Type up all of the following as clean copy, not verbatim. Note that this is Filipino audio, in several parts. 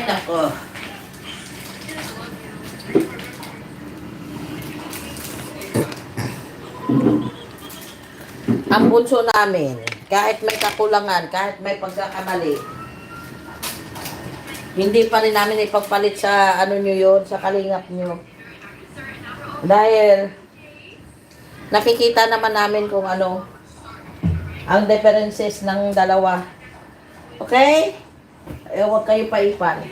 Ay, nako. Ang bunso namin, kahit may kakulangan, kahit may pagkakamali, hindi pa rin namin ipagpalit sa ano nyo yun, sa kalingap nyo. Dahil, nakikita naman namin kung ano, ang differences ng dalawa. Okay? Huwag kayo paipan.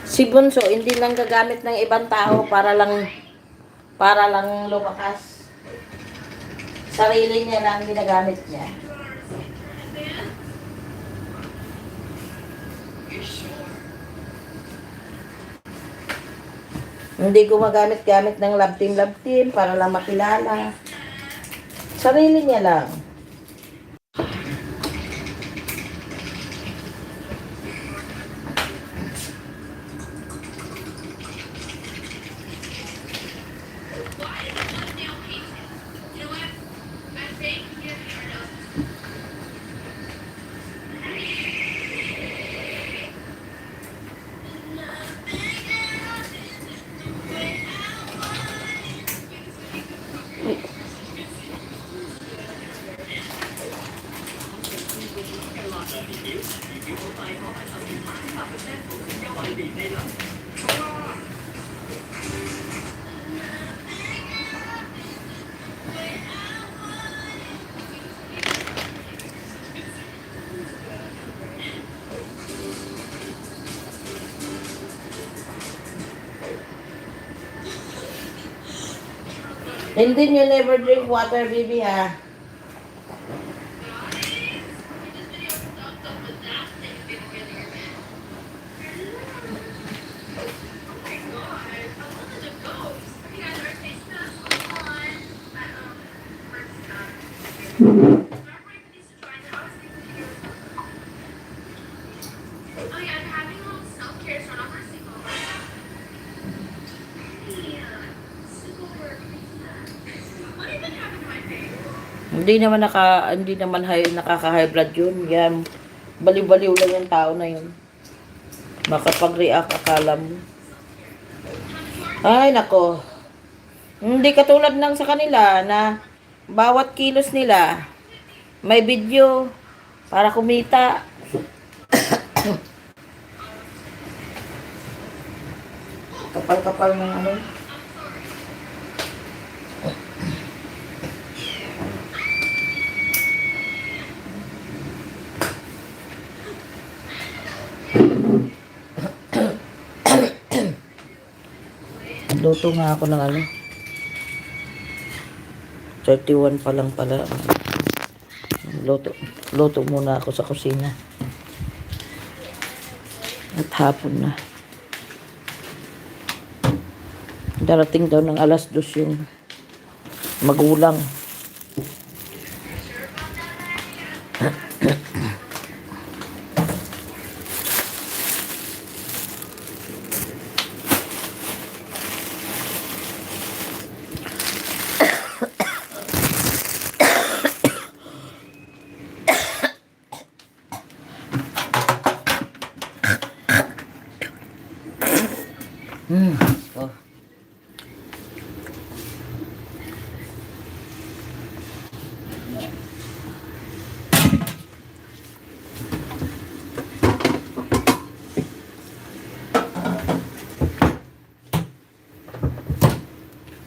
Si Bunso, hindi lang gagamit ng ibang tao para lang lumakas. Sarili niya lang ginagamit niya. Hindi gumagamit-gamit ng love team para lang makilala. Sarili niya lang. And then you never drink water, baby, ha? Hindi naman nakaka-high blood yun. Yan, baliw-baliw lang yung tao na yun. Makapag-react, akala mo. Ay, nako. Hindi katulad ng sa kanila na bawat kilos nila may video para kumita. Kapal-kapal ng ano. Luto nga ako ng ano. 31 pa lang pala. Luto muna ako sa kusina. At hapon na. Darating daw ng 2:00 yung magulang. Oh.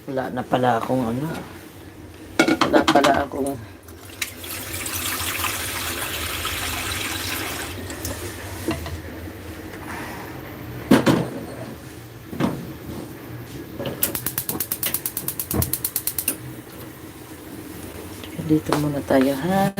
Wala na pala akong ano. Wala pala akong dito muna tayo, ha?